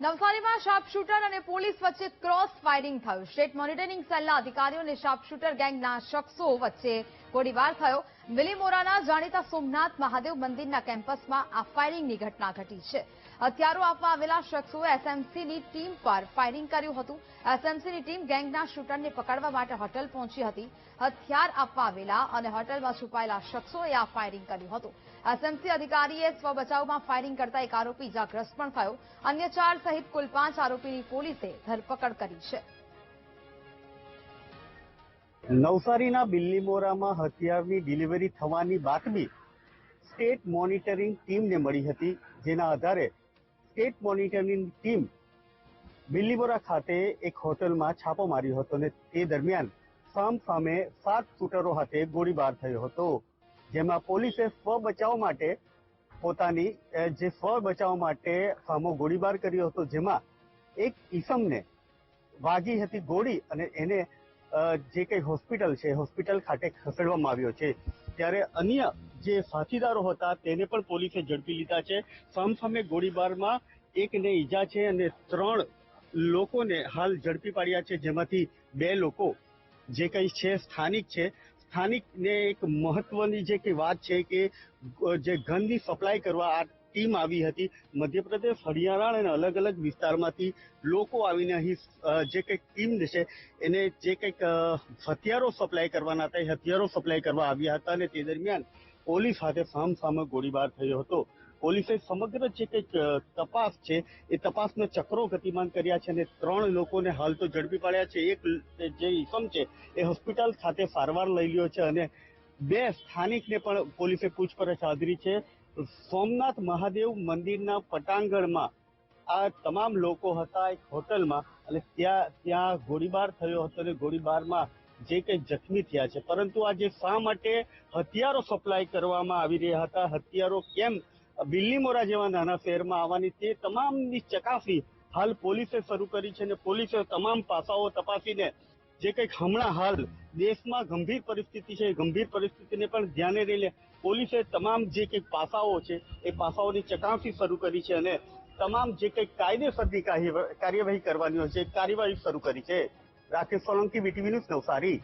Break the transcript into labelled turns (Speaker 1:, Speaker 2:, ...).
Speaker 1: નવસારીમાં શાર્પશૂટર અને પોલીસ વચ્ચે ક્રોસ ફાયરિંગ થયું। સ્ટેટ મોનિટરિંગ સેલના અધિકારીઓ અને શાર્પશૂટર ગેંગના શખ્સો વચ્ચે ગોળીબાર થયો। વિલીમોરાના જાણીતા સોમનાથ મહાદેવ મંદિરના કેમ્પસમાં આ ફાયરિંગની ઘટના ઘટી છે। હથિયારો આપવા આવેલા શખ્સોએ એસએમસીની ટીમ પર ફાયરિંગ કર્યું હતું। એસએમસીની ટીમ ગેંગના શૂટરને પકડવા માટે હોટલ પહોંચી હતી। હથિયાર આપવા આવેલા અને હોટલમાં છુપાયેલા શખ્સોએ આ ફાયરિંગ કર્યું હતું। એસએમસી અધિકારીએ સ્વ બચાવમાં ફાયરિંગ કરતા એક આરોપી ઇજાગ્રસ્ત પણ થયો। અન્ય 4 સહિત કુલ 5 આરોપીની પોલીસે ધરપકડ કરી છે।
Speaker 2: નવસારીના બિલ્લીમોરામાં હથિયારની ડિલિવરી થવાની બાતમી સ્ટેટ મોનિટરિંગ ટીમને મળી હતી, જેના આધારે સ્ટેટ મોનિટરિંગ ટીમ બિલ્લીમોરા ખાતે એક હોટલમાં છાપો માર્યો હતો અને તે દરમિયાન સામે 7 શૂટરો હાથે ગોળીબાર થયો હતો, જેમાં પોલીસે સ્વ બચાવ માટે સામો ગોળીબાર કર્યો હતો, જેમાં એક ઈસમને વાગી હતી ગોળી અને એને જે કઈ હોસ્પિટલ ખાતે ખસેડવામાં આવ્યો છે। ત્યારે અન્ય જે સાથીદારો હતા તેને પણ પોલીસે ઝડપી લીધા છે। સામે ગોળીબારમાં એકને ઈજા છે અને 3 લોકોને હાલ ઝડપી પાડ્યા છે, જેમાંથી 2 લોકો જે કઈ છે સ્થાનિક છે। સ્થાનિકને એક મહત્વની જે કઈ વાત છે કે જે ગનની સપ્લાય કરવા આ ટીમ આવી હતી। મધ્યપ્રદેશ, હરિયાણા અને અલગ અલગ વિસ્તારમાંથી લોકો આવીને અહીં જે કંઈક ટીમ છે એને જે કંઈક હથિયારો સપ્લાય કરવાના હતા એ હથિયારો સપ્લાય કરવા આવ્યા હતા અને તે દરમિયાન પોલીસ સાથે સામે ગોળીબાર થયો હતો। પોલીસે સમગ્ર જે કંઈક તપાસ છે એ તપાસના ચક્રો ગતિમાન કર્યા છે અને 3 લોકોને હાલ તો ઝડપી પાડ્યા છે। એક જે ઈસમ છે એ હોસ્પિટલ ખાતે સારવાર લઈ રહ્યો છે અને 2 સ્થાનિકને પણ પોલીસે પૂછપરછ આદરી છે। સોમનાથ મહાદેવ મંદિરના પટાંગણમાં આ તમામ લોકો હતા એક હોટલમાં અને ત્યાં ગોળીબાર થયો હતો અને ગોળીબારમાં જે કંઈ જખમી થયા છે, પરંતુ આજે શા માટે હથિયારો સપ્લાય કરવામાં આવી રહ્યા હતા, હથિયારો કેમ બિલ્લીમોરા જેવા નાના શહેરમાં આવવાની, તે તમામની ચકાસણી હાલ પોલીસે શરૂ કરી છે અને પોલીસે તમામ પાસાઓ તપાસીને જે કંઈક હમણાં હાલ દેશમાં ગંભીર પરિસ્થિતિ છે, ગંભીર પરિસ્થિતિને પણ ધ્યાને લઈને પોલીસે તમામ જે કંઈક પાસાઓ છે એ પાસાઓની ચકાસણી શરૂ કરી છે અને તમામ જે કંઈક કાયદેસરની કાર્યવાહી કરવાની હોય છે કાર્યવાહી શરૂ કરી છે। Rakesh Solanki, VTV news, Navsari.